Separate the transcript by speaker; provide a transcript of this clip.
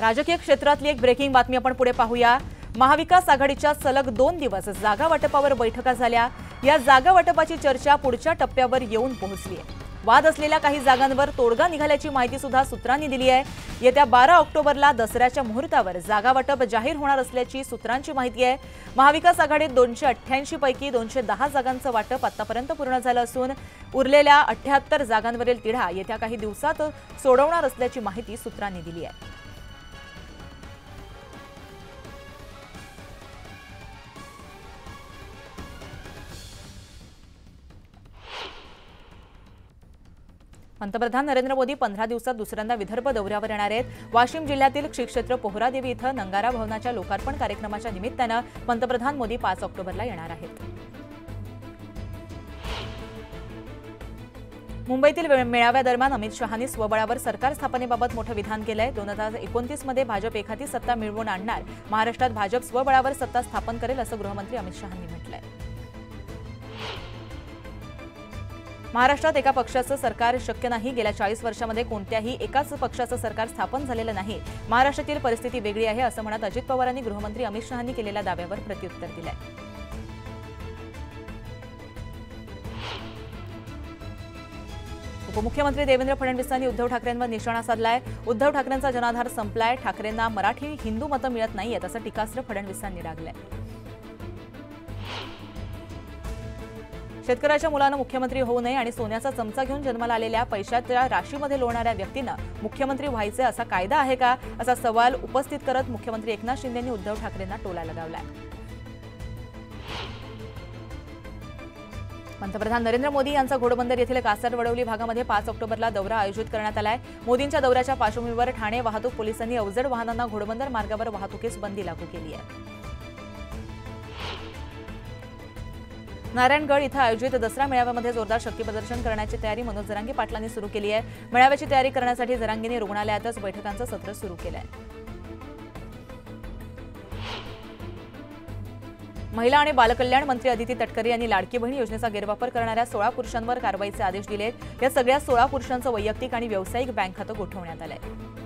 Speaker 1: राजकीय क्षेत्रातली एक ब्रेकिंग बातमी आपण पुढे पाहूया। महाविकास आघाडीच्या सलग 2 दिवस जागा वाटपावर बैठका झाल्या। या जागा वाटपाची चर्चा पुढच्या टप्प्यावर येऊन पोहोचली आहे। वाद असलेल्या काही जागांवर तोडगा निघाल्याची माहिती सुद्धा सूत्रांनी दिली आहे। येत्या 12 ऑक्टोबरला दसऱ्याच्या मुहूर्तावर जागा वाटप जाहीर होणार असल्याची सूत्रांची माहिती आहे। महाविकास आघाडीत 288 पैकी 210 जागांचं वाटप आतापर्यंत पूर्ण झालं असून उरलेल्या 78 जागांवरील तिढा येत्या काही दिवसात सोडवणार असल्याची माहिती सूत्रांनी दिली आहे। पंतप्रधान नरेंद्र मोदी 15 दिवसात दुसऱ्यांदा विदर्भ दौऱ्यावर येणार आहेत। वाशिम जिल्ह्यातील श्री क्षेत्र पोहरादेवी इथं नंगारा भवनाच्या लोकार्पण कार्यक्रमाच्या निमित्तानं पंतप्रधान मोदी 5 ऑक्टोबरला येणार आहेत। मुंबईतील मेळाव्यादरम्यान अमित शहांनी स्वबळावर सरकार स्थापनेबाबत मोठं विधान केलंय। 2029 मध्ये भाजप एखादी सत्ता मिळवून आणणार, महाराष्ट्रात भाजप स्वबळावर सत्ता स्थापन करेल असं गृहमंत्री अमित शहांनी म्हटलंय। महाराष्ट्रात एका पक्षाचं सरकार शक्य नाही। गेल्या 40 वर्षांमध्ये कोणत्याही एकाच पक्षाचं सरकार स्थापन झालेलं नाही। महाराष्ट्रातील परिस्थिती वेगळी आहे असं म्हणत अजित पवारांनी गृहमंत्री अमित शहांनी केलेल्या दाव्यावर प्रत्युत्तर दिलंय। उपमुख्यमंत्री देवेंद्र फडणवीसांनी उद्धव ठाकरेंवर निशाणा साधलाय। उद्धव ठाकरेंचा जनाधार संपलाय। ठाकरेंना मराठी हिंदू मतं मिळत नाहीयेत असं टीकास्त्र फडणवीसांनी डागलंय। शेतकऱ्याच्या मुलानं मुख्यमंत्री होऊ नये आणि सोन्याचा चमचा घेऊन जन्माला आलेल्या पैशाच्या राशीमध्ये लोळणाऱ्या व्यक्तींना मुख्यमंत्री व्हायचे असा कायदा आहे का असा सवाल उपस्थित करत मुख्यमंत्री एकनाथ शिंदेंनी उद्धव ठाकरेंना टोला लगावलाय। पंतप्रधान नरेंद्र मोदी यांचा घोडबंदर येथील कासारवडवली भागामध्ये 5 ऑक्टोबरला दौरा आयोजित करण्यात आलाय। मोदींच्या दौऱ्याच्या पार्श्वभूमीवर ठाणे वाहतूक पोलिसांनी अवजड वाहनांना घोडबंदर मार्गावर वाहतुकीस बंदी लागू केली आहे। नारायणगड इथं आयोजित दसरा मेळाव्यामध्ये जोरदार शक्ती प्रदर्शन करण्याची तयारी मनोज जरांगे पाटलांनी सुरू केली आहे। मेळाव्याची तयारी करण्यासाठी जरांगेंनी रुग्णालयातच बैठकांचं सत्र सुरू केलंय। महिला आणि बालकल्याण मंत्री अदिती तटकरे यांनी लाडकी बहीण योजनेचा गैरवापर करणाऱ्या 16 पुरुषांवर कारवाईचे आदेश दिलेत। या सगळ्या 16 पुरुषांचं वैयक्तिक आणि व्यावसायिक बँक खातं गोठवण्यात आलंय।